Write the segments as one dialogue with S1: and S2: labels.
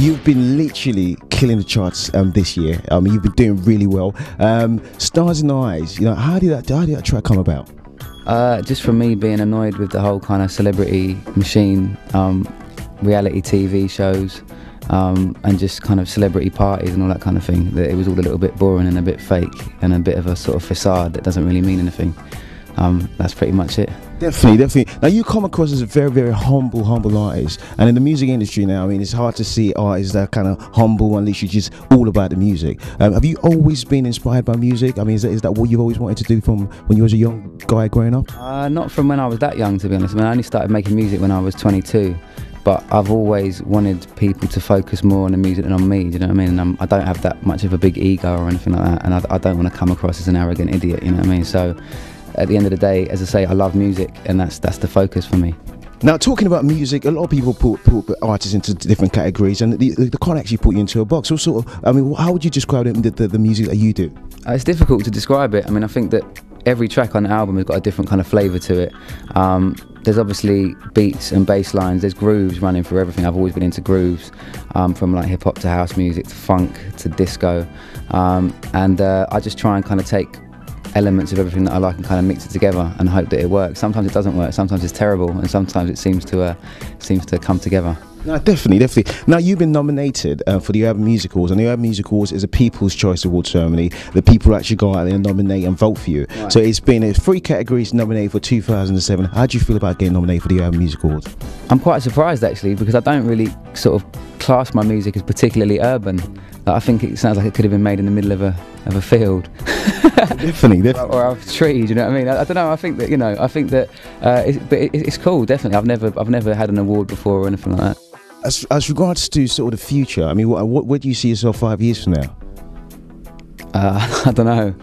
S1: You've been literally killing the charts this year. You've been doing really well. Stars in the Eyes. You know, how did that track come about?
S2: Just from me being annoyed with the whole kind of celebrity machine, reality TV shows, and just kind of celebrity parties and all that kind of thing. That it was all a little bit boring and a bit fake and a bit of a sort of facade that doesn't really mean anything. That's pretty much it.
S1: Definitely. Now you come across as a very, very humble artist, and in the music industry now, I mean, it's hard to see artists that are kind of humble and literally just all about the music. Have you always been inspired by music? I mean, is that what you've always wanted to do from when you was a young guy growing up?
S2: Not from when I was that young, to be honest. I mean, I only started making music when I was 22. But I've always wanted people to focus more on the music than on me, do you know what I mean? And I don't have that much of a big ego or anything like that, and I don't want to come across as an arrogant idiot, you know what I mean? So at the end of the day, as I say, I love music, and that's the focus for me.
S1: Now, talking about music, a lot of people put artists into different categories, and they can't actually put you into a box. So sort of, I mean, how would you describe the music that you do?
S2: It's difficult to describe it. I mean, I think that every track on the album has got a different kind of flavour to it. There's obviously beats and bass lines, there's grooves running through everything. I've always been into grooves, from like hip hop to house music to funk to disco, and I just try and kind of take elements of everything that I like and kind of mix it together and hope that it works. Sometimes it doesn't work, sometimes it's terrible, and sometimes it seems to come together.
S1: No, definitely. Now, you've been nominated for the Urban Music Awards, and the Urban Music Awards is a People's Choice Award ceremony. The people actually go out there and nominate and vote for you. Right. So it's been 3 categories nominated for 2007. How do you feel about getting nominated for the Urban Music Awards?
S2: I'm quite surprised, actually, because I don't really sort of class my music as particularly urban. I think it sounds like it could have been made in the middle of a field.
S1: Definitely.
S2: Or of trees, you know what I mean? I don't know. I think that, you know, it's cool. Definitely, I've never had an award before or anything like that.
S1: As regards to sort of the future, I mean, where do you see yourself 5 years from now?
S2: I don't know.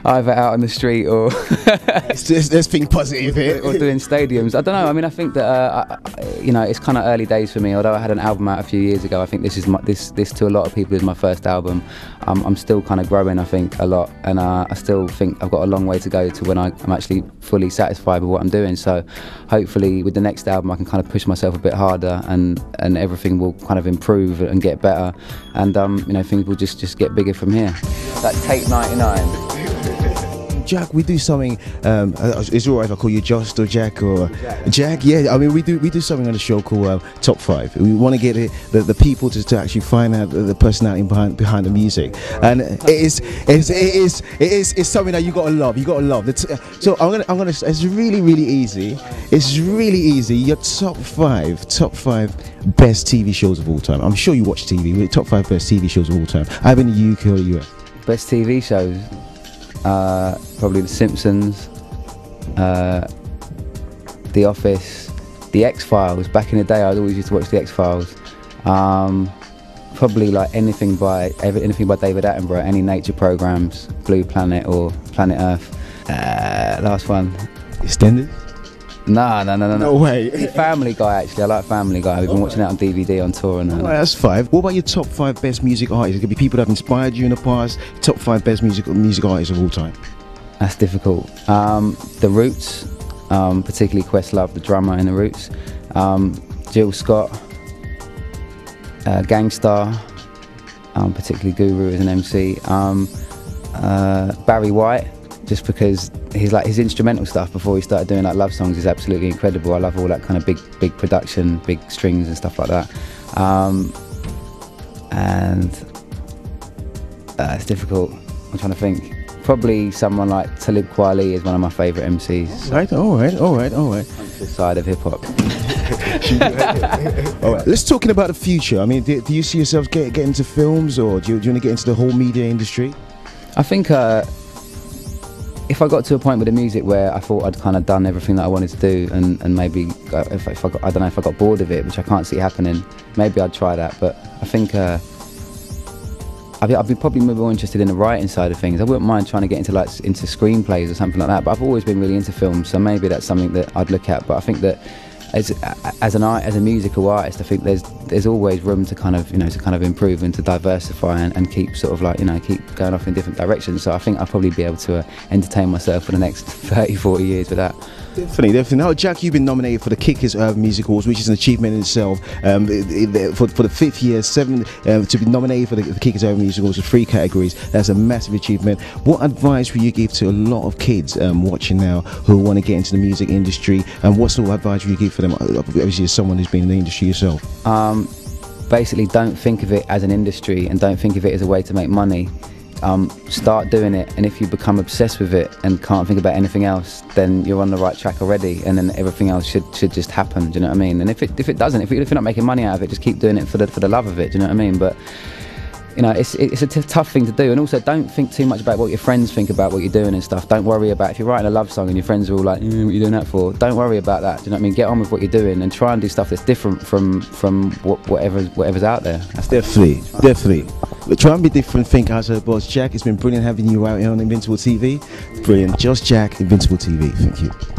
S2: Either out on the street or
S1: let's think positive here.
S2: Or doing stadiums. I don't know. I mean, I think that you know, it's kind of early days for me. Although I had an album out a few years ago, I think this to a lot of people is my first album. I'm still kind of growing, I think, a lot, and I still think I've got a long way to go to when I'm actually fully satisfied with what I'm doing. So hopefully with the next album I can kind of push myself a bit harder, and everything will kind of improve and get better, and you know, things will just get bigger from here. That Tape 99.
S1: Jack, we do something. Is it alright if I call you Just or Jack or Jack? Yeah, I mean, we do something on the show called Top 5. We want to get the people to actually find out the personality behind the music, and it's something that you gotta love. You gotta love. So I'm gonna. It's really easy. It's really easy. Your top five best TV shows of all time. I'm sure you watch TV. Top 5 best TV shows of all time, either in the UK or the US.
S2: Best TV shows. Probably The Simpsons, The Office, The X-Files. Back in the day, I always used to watch The X-Files. Probably like anything by David Attenborough, any nature programs, Blue Planet or Planet Earth. Last one.
S1: Extended?
S2: No.
S1: No way.
S2: Family Guy, actually. I like Family Guy. We've been watching it on DVD on tour and that.
S1: Right, that's 5. What about your top 5 best music artists? It could be people that have inspired you in the past. Top 5 best music artists of all time.
S2: That's difficult. The Roots, particularly Questlove, the drummer in the Roots. Jill Scott, Gangstar, particularly Guru as an MC. Barry White, just because his instrumental stuff before he started doing like love songs is absolutely incredible. I love all that kind of big production, big strings and stuff like that. And it's difficult. I'm trying to think. Probably someone like Talib Kweli is one of my favourite MCs.
S1: All right.
S2: On this side of hip hop.
S1: All right, let's talking about the future. I mean, do you see yourself get into films, or do you want to get into the whole media industry?
S2: I think if I got to a point with the music where I thought I'd kind of done everything that I wanted to do, and maybe if I don't know if I got bored of it, which I can't see happening, maybe I'd try that. But I think I'd be probably more interested in the writing side of things. I wouldn't mind trying to get into screenplays or something like that. But I've always been really into films, so maybe that's something that I'd look at. But I think that as a musical artist, I think there's always room to kind of improve and to diversify and keep sort of like, you know, keep going off in different directions. So I think I'll probably be able to entertain myself for the next 30-40 years with that.
S1: Definitely, definitely. Now, Jack, you've been nominated for the Kickers Urban Music Awards, which is an achievement in itself. For the fifth year, to be nominated for the Kickers Urban Music Awards with 3 categories, that's a massive achievement. What advice would you give to a lot of kids watching now who want to get into the music industry, and what sort of advice would you give for them, obviously as someone who's been in the industry yourself?
S2: Basically, don't think of it as an industry and don't think of it as a way to make money. Start doing it, and if you become obsessed with it and can't think about anything else, then you're on the right track already, and then everything else should just happen. Do you know what I mean? And if it doesn't, if you're not making money out of it, just keep doing it for the love of it. Do you know what I mean? But you know, it's a tough thing to do. And also, don't think too much about what your friends think about what you're doing and stuff. Don't worry about if you're writing a love song and your friends are all like, what are you doing that for? Don't worry about that. Do you know what I mean? Get on with what you're doing and try and do stuff that's different from whatever's out there. That's
S1: Definitely. But try and be different. Think outside the box. Jack, it's been brilliant having you out here on Invincible TV. Brilliant. Just Jack, Invincible TV. Thank you.